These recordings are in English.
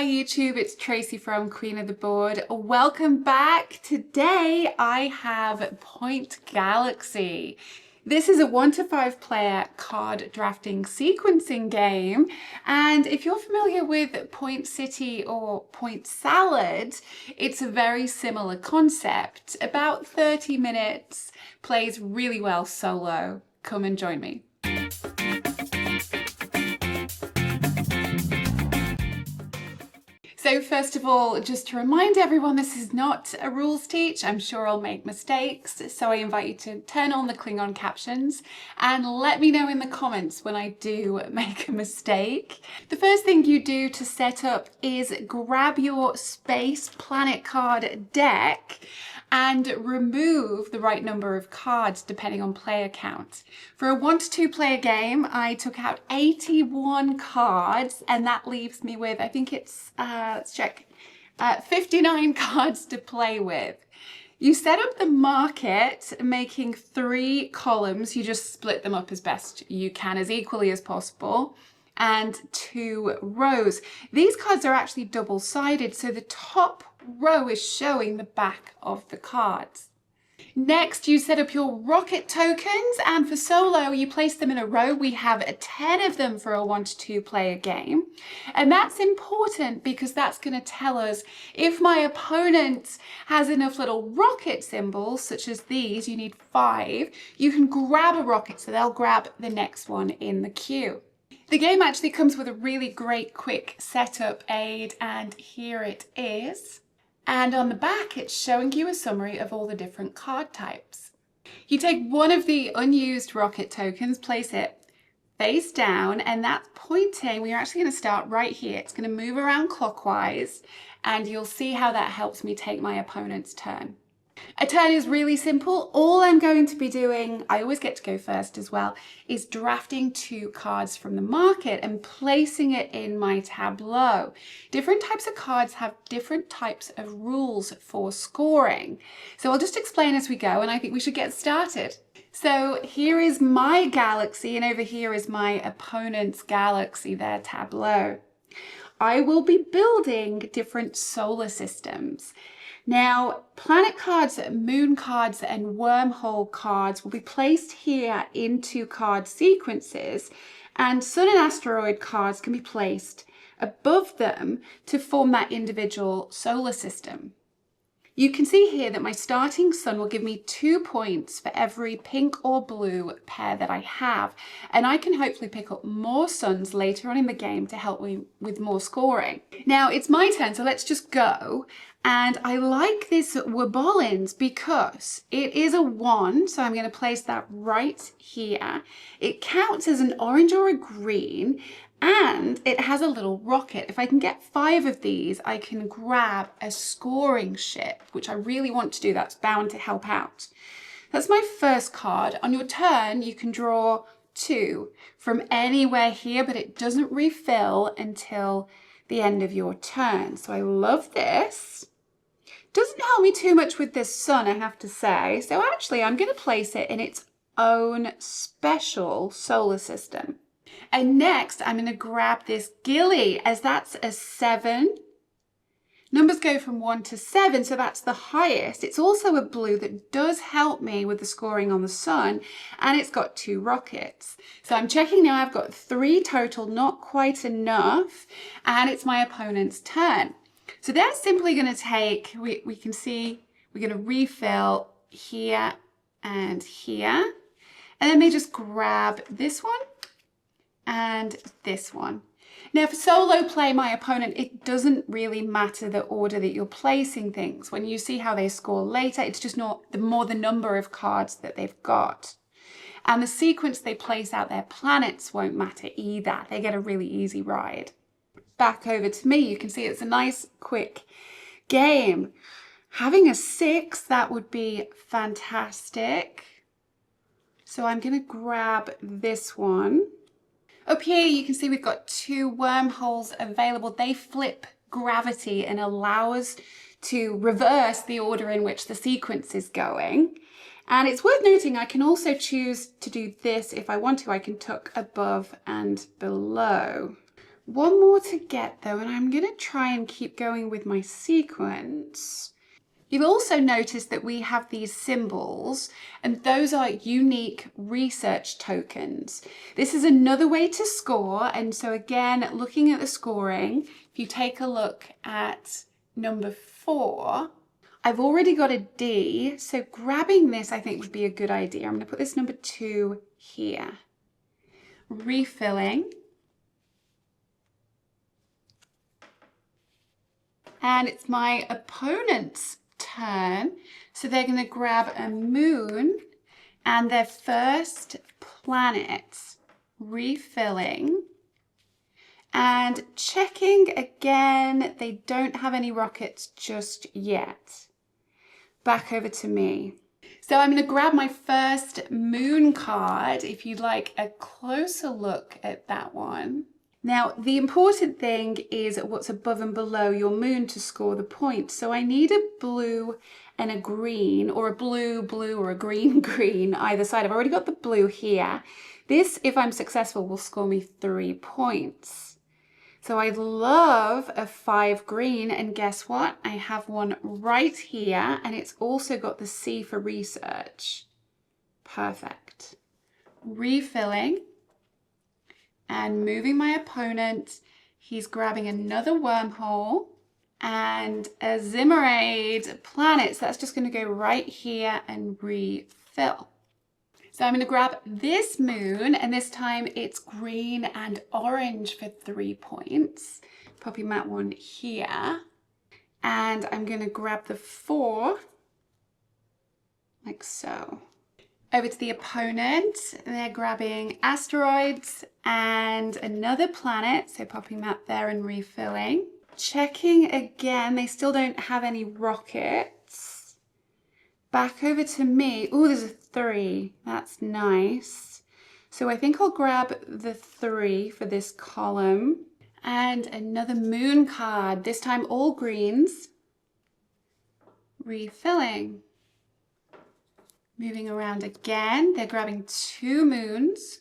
Hi YouTube, it's Tracy from Queen of the Board. Welcome back. Today I have Point Galaxy. This is a 1 to 5 player card drafting sequencing game, and if you're familiar with Point City or Point Salad, it's a very similar concept. About 30 minutes, plays really well solo. Come and join me. So first of all, just to remind everyone, this is not a rules teach. I'm sure I'll make mistakes. So I invite you to turn on the Klingon captions and let me know in the comments when I do make a mistake. The first thing you do to set up is grab your Space Planet card deck and remove the right number of cards depending on player count. For a 1 to 2 player game, I took out 81 cards, and that leaves me with, I think it's, let's check, 59 cards to play with. You set up the market making 3 columns. You just split them up as best you can, as equally as possible, and 2 rows. These cards are actually double-sided, so the top row is showing the back of the cards. Next, you set up your rocket tokens, and for solo, you place them in a row. We have 10 of them for a 1 to 2 player game. And that's important because that's going to tell us if my opponent has enough little rocket symbols, such as these, you need 5, you can grab a rocket, so they'll grab the next one in the queue. The game actually comes with a really great quick setup aid, and here it is. And on the back, it's showing you a summary of all the different card types. You take one of the unused rocket tokens, place it face down, and that's pointing. We're actually going to start right here. It's going to move around clockwise, and you'll see how that helps me take my opponent's turn. A turn is really simple. All I'm going to be doing, I always get to go first as well, is drafting 2 cards from the market and placing it in my tableau. Different types of cards have different types of rules for scoring. So I'll just explain as we go, and I think we should get started. So here is my galaxy, and over here is my opponent's galaxy, their tableau. I will be building different solar systems. Now, planet cards, moon cards, and wormhole cards will be placed here into card sequences, and sun and asteroid cards can be placed above them to form that individual solar system. You can see here that my starting sun will give me 2 points for every pink or blue pair that I have, and I can hopefully pick up more suns later on in the game to help me with more scoring. Now it's my turn, so let's just go. And I like this Wabolins because it is a 1, so I'm going to place that right here. It counts as an orange or a green, and it has a little rocket. If I can get 5 of these, I can grab a scoring ship, which I really want to do. That's bound to help out. That's my first card. On your turn, you can draw 2 from anywhere here, but it doesn't refill until the end of your turn. So I love this. Doesn't help me too much with this sun, I have to say. So actually, I'm going to place it in its own special solar system. And next, I'm going to grab this Gilly, as that's a 7. Numbers go from 1 to 7, so that's the highest. It's also a blue that does help me with the scoring on the sun, and it's got 2 rockets. So I'm checking now, I've got 3 total, not quite enough, and it's my opponent's turn. So they're simply going to take, we can see, we're going to refill here and here. And then they just grab this one and this one. Now for solo play, my opponent, it doesn't really matter the order that you're placing things. When you see how they score later, it's just not the number of cards that they've got. And the sequence they place out their planets won't matter either. They get a really easy ride. Back over to me, you can see it's a nice quick game. Having a 6, that would be fantastic. So I'm going to grab this one. Up here you can see we've got 2 wormholes available. They flip gravity and allow us to reverse the order in which the sequence is going. And it's worth noting I can also choose to do this if I want to. I can tuck above and below. One more to get though, and I'm going to try and keep going with my sequence. You'll also notice that we have these symbols, and those are unique research tokens. This is another way to score, and so again, looking at the scoring, if you take a look at number 4, I've already got a D, so grabbing this I think would be a good idea. I'm going to put this number 2 here. Refilling. And it's my opponent's turn. So they're going to grab a moon and their first planet. Refilling. And checking again, they don't have any rockets just yet. Back over to me. So I'm going to grab my first moon card if you'd like a closer look at that one. Now, the important thing is what's above and below your moon to score the points. So I need a blue and a green, or a blue, or a green, green, either side. I've already got the blue here. This, if I'm successful, will score me 3 points. So I love a 5 green, and guess what? I have one right here, and it's also got the C for research. Perfect. Refilling. And moving my opponent, he's grabbing another wormhole and a Zimmerade planet. So that's just going to go right here and refill. So I'm going to grab this moon, and this time it's green and orange for 3 points. Popping that one here. And I'm going to grab the 4, like so. Over to the opponent, they're grabbing asteroids and another planet, so popping that there and refilling. Checking again, they still don't have any rockets. Back over to me. Oh, there's a 3, that's nice. So I think I'll grab the 3 for this column. And another moon card, this time all greens. Refilling. Moving around again, they're grabbing 2 moons.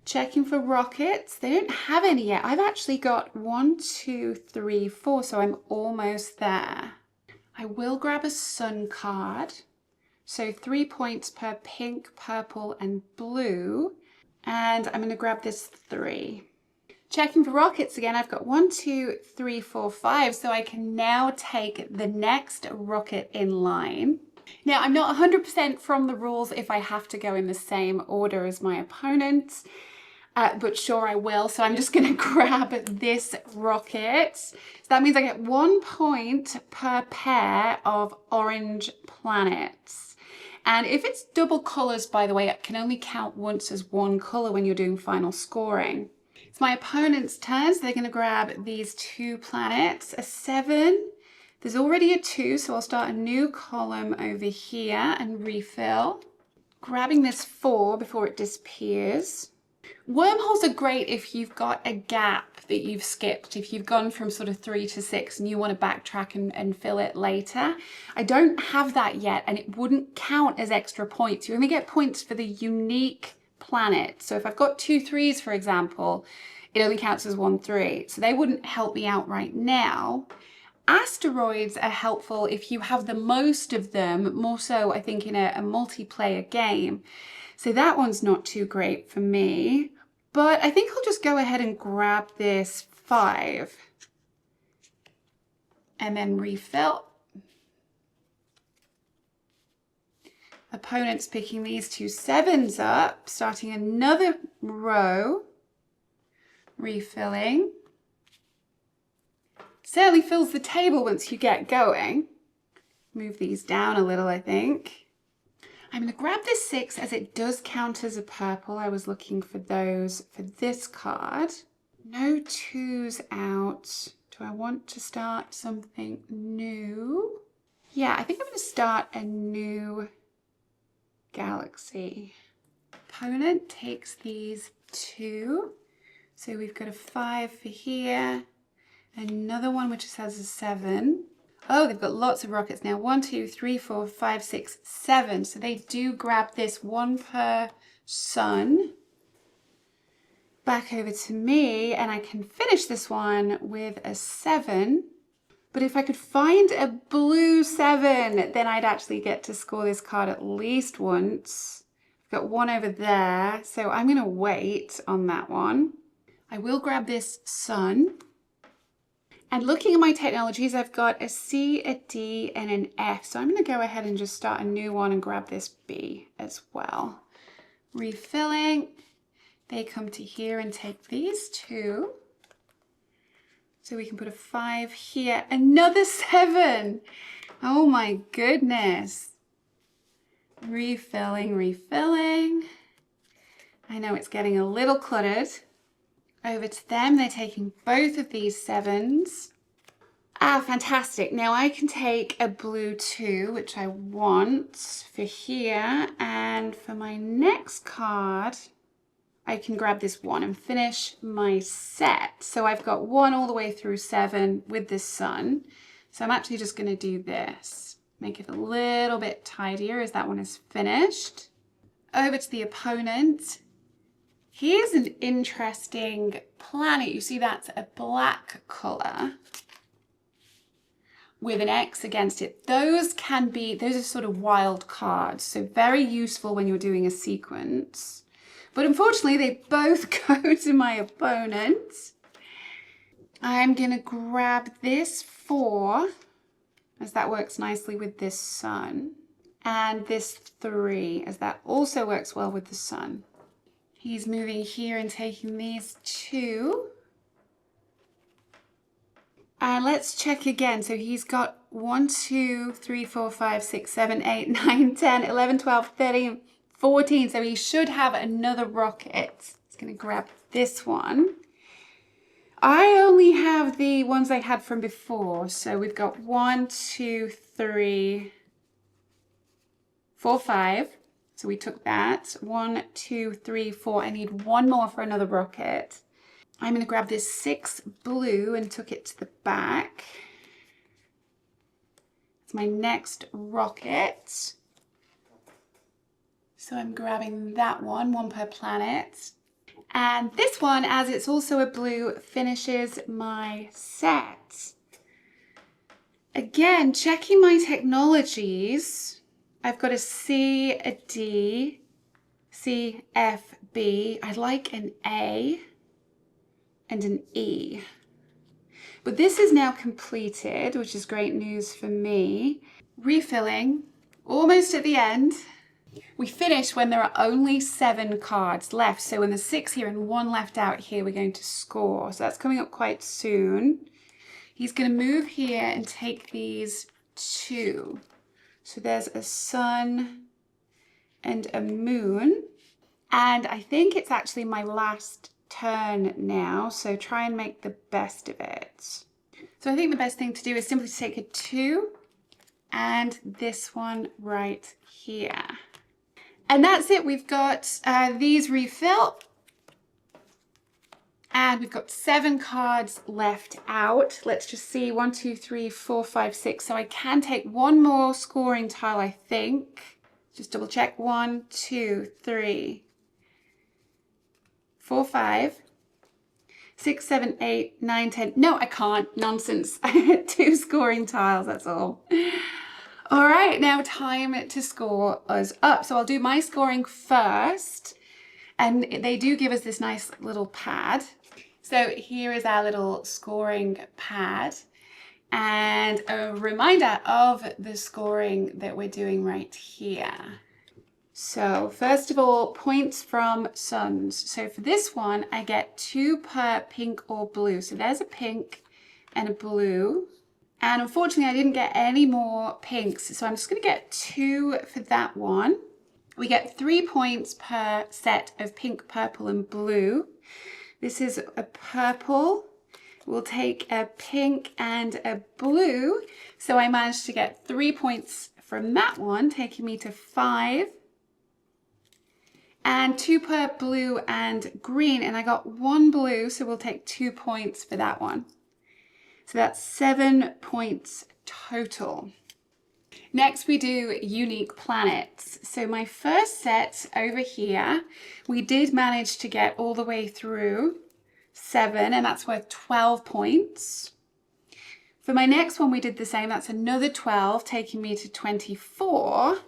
Checking for rockets, they don't have any yet. I've actually got 1, 2, 3, 4, so I'm almost there. I will grab a sun card. So 3 points per pink, purple, and blue. And I'm going to grab this 3. Checking for rockets again, I've got 1, 2, 3, 4, 5, so I can now take the next rocket in line. Now, I'm not 100% from the rules if I have to go in the same order as my opponent, but sure I will. So I'm just going to grab this rocket. So that means I get 1 point per pair of orange planets. And if it's double colors, by the way, it can only count once as 1 color when you're doing final scoring. It's my opponent's turn, so they're going to grab these 2 planets, a 7. There's already a 2, so I'll start a new column over here and refill. Grabbing this 4 before it disappears. Wormholes are great if you've got a gap that you've skipped, if you've gone from sort of 3 to 6 and you want to backtrack and fill it later. I don't have that yet, and it wouldn't count as extra points. You only get points for the unique planet. So if I've got 2 3s, for example, it only counts as 1 3. So they wouldn't help me out right now. Asteroids are helpful if you have the most of them, more so I think in a multiplayer game. So that one's not too great for me, but I think I'll just go ahead and grab this 5 and then refill. Opponent's picking these 2 7s up, starting another row, refilling. Certainly fills the table once you get going. Move these down a little, I think. I'm going to grab this 6 as it does count as a purple. I was looking for those for this card. No 2s out. Do I want to start something new? Yeah, I think I'm going to start a new galaxy. Opponent takes these 2. So we've got a 5 for here. Another one which has a 7. Oh, they've got lots of rockets now. 1, 2, 3, 4, 5, 6, 7. So they do grab this 1 per sun. back over to me, and I can finish this one with a 7. But if I could find a blue 7, then I'd actually get to score this card at least once. I've got one over there, so I'm going to wait on that one. I will grab this sun. And looking at my technologies, I've got a C, a D, and an F. So I'm going to go ahead and just start a new one and grab this B as well. Refilling. They come to here and take these 2. So we can put a 5 here. Another 7. Oh my goodness. Refilling, refilling. I know it's getting a little cluttered. Over to them, they're taking both of these 7s. Ah, fantastic. Now I can take a blue 2, which I want for here. And for my next card, I can grab this 1 and finish my set. So I've got 1 all the way through 7 with this sun. So I'm actually just going to do this. Make it a little bit tidier as that one is finished. Over to the opponent. Here's an interesting planet. You see that's a black color with an X against it. Those are sort of wild cards. So very useful when you're doing a sequence. But unfortunately, they both go to my opponent. I'm going to grab this 4, as that works nicely with this sun, and this 3, as that also works well with the sun. He's moving here and taking these 2. And let's check again. So he's got 1, 2, 3, 4, 5, 6, 7, 8, 9, 10, 11, 12, 13, 14. So he should have another rocket. He's going to grab this one. I only have the ones I had from before. So we've got 1, 2, 3, 4, 5. So we took that. 1, 2, 3, 4. I need 1 more for another rocket. I'm going to grab this 6 blue and took it to the back. It's my next rocket. So I'm grabbing that one per planet. And this one, as it's also a blue, finishes my set. Again, checking my technologies. I've got a C, a D, C, F, B. I'd like an A and an E. But this is now completed, which is great news for me. Refilling, almost at the end. We finish when there are only 7 cards left. So when there's 6 here and 1 left out here, we're going to score. So that's coming up quite soon. He's going to move here and take these 2. So there's a sun and a moon. And I think it's actually my last turn now. So try and make the best of it. So I think the best thing to do is simply take a 2 and this one right here. And that's it. We've got these refill. And we've got 7 cards left out. Let's just see. 1, 2, 3, 4, 5, 6. So I can take 1 more scoring tile, I think. Just double check. 1, 2, 3, 4, 5, 6, 7, 8, 9, 10. No, I can't. Nonsense. 2 scoring tiles, that's all. All right, now time to score us up. So I'll do my scoring first. And they do give us this nice little pad. So here is our little scoring pad. And a reminder of the scoring that we're doing right here. So first of all, points from suns. So for this one, I get 2 per pink or blue. So there's a pink and a blue. And unfortunately, I didn't get any more pinks. So I'm just going to get 2 for that one. We get 3 points per set of pink, purple, and blue. This is a purple. We'll take a pink and a blue. So I managed to get 3 points from that one, taking me to 5. And 2 per blue and green. And I got 1 blue, so we'll take 2 points for that one. So that's 7 points total. Next we do unique planets. So my first set over here, we did manage to get all the way through 7, and that's worth 12 points. For my next one, we did the same. That's another 12, taking me to 24.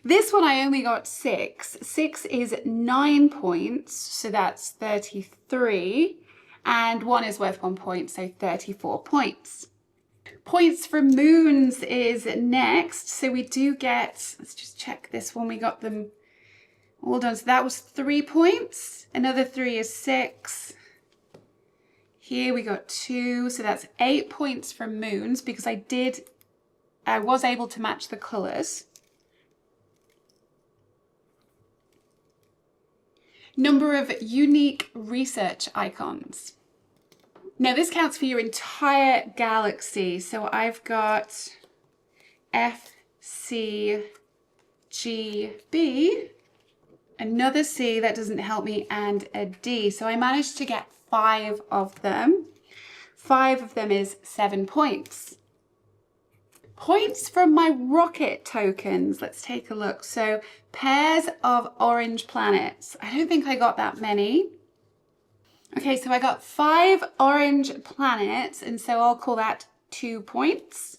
This one, I only got 6. 6 is 9 points, so that's 33. And 1 is worth 1 point, so 34 points. Points for moons is next. So we do get, let's just check this one. We got them all done. So that was 3 points. Another 3 is 6. Here we got 2, so that's 8 points for moons because I was able to match the colours. Number of unique research icons. Now this counts for your entire galaxy. So I've got F, C, G, B, another C that doesn't help me, and a D. So I managed to get 5 of them. 5 of them is 7 points. Points from my rocket tokens. Let's take a look. So pairs of orange planets. I don't think I got that many. Okay, so I got 5 orange planets, and so I'll call that 2 points.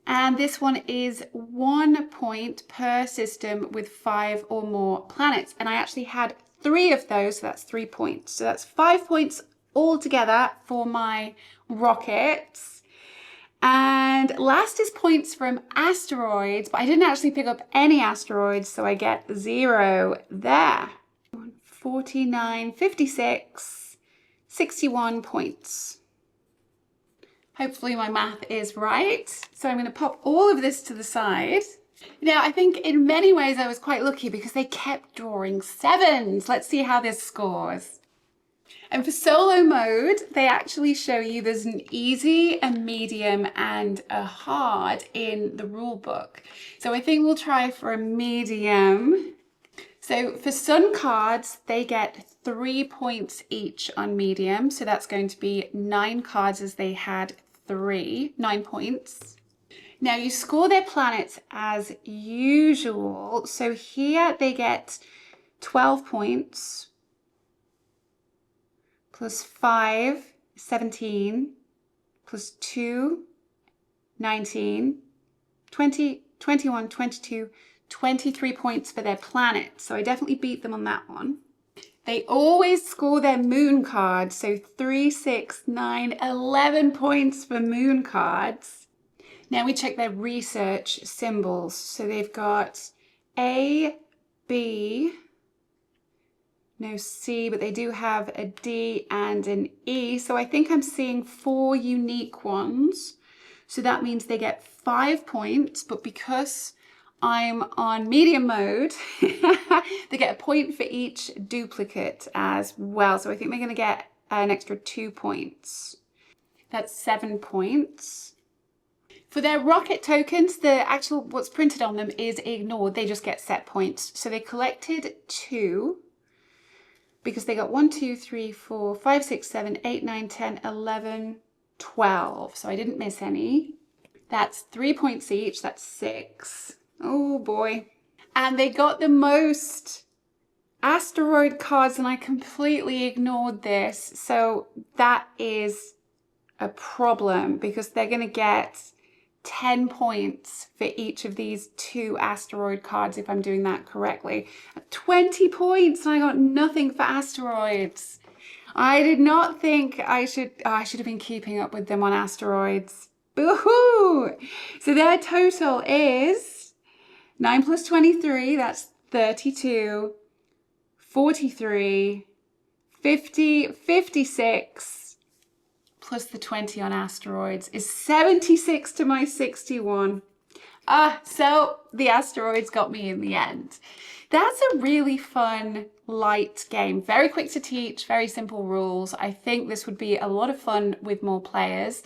And this one is 1 point per system with 5 or more planets. And I actually had 3 of those, so that's 3 points. So that's 5 points altogether for my rockets. And last is points from asteroids, but I didn't actually pick up any asteroids, so I get 0 there. 49, 56, 61 points. Hopefully my math is right. So I'm going to pop all of this to the side. Now, I think in many ways I was quite lucky because they kept drawing 7s. Let's see how this scores. And for solo mode, they actually show you there's an easy, a medium, and a hard in the rule book. So I think we'll try for a medium. So for sun cards, they get 3 points each on medium. So that's going to be 9 cards as they had 9 points. Now you score their planets as usual. So here they get 12 points. Plus 5, 17, plus 2, 19, 20, 21, 22, 23 points for their planet. So I definitely beat them on that one. They always score their moon cards. So 3, 6, 9, 11 points for moon cards. Now we check their research symbols. So they've got A, B, no C, but they do have a D and an E. So I think I'm seeing 4 unique ones. So that means they get 5 points, but because I'm on medium mode, they get a point for each duplicate as well. So I think they're going to get an extra 2 points. That's 7 points. For their rocket tokens, the actual what's printed on them is ignored. They just get set points. So they collected 2. Because they got 1, 2, 3, 4, 5, 6, 7, 8, 9, 10, 11, 12. So I didn't miss any. That's 3 points each. That's 6. Oh boy. And they got the most asteroid cards, and I completely ignored this. So that is a problem because they're going to get 10 points for each of these 2 asteroid cards if I'm doing that correctly. 20 points and I got nothing for asteroids. I did not think I should have been keeping up with them on asteroids. Boo-hoo! So their total is 9 plus 23, that's 32, 43, 50, 56, plus the 20 on asteroids is 76 to my 61. So the asteroids got me in the end. That's a really fun, light game. Very quick to teach, very simple rules. I think this would be a lot of fun with more players.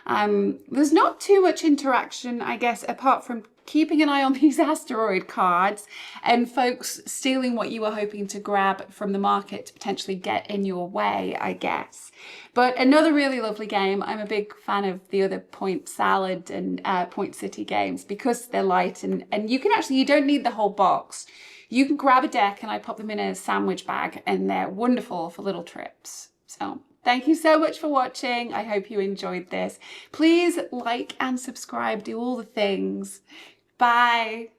There's not too much interaction, I guess, apart from keeping an eye on these asteroid cards and folks stealing what you were hoping to grab from the market to potentially get in your way, I guess. But another really lovely game. I'm a big fan of the other Point Salad and Point City games because they're light and you can actually, you don't need the whole box. You can grab a deck and I pop them in a sandwich bag and they're wonderful for little trips. So thank you so much for watching. I hope you enjoyed this. Please like and subscribe, do all the things. Bye.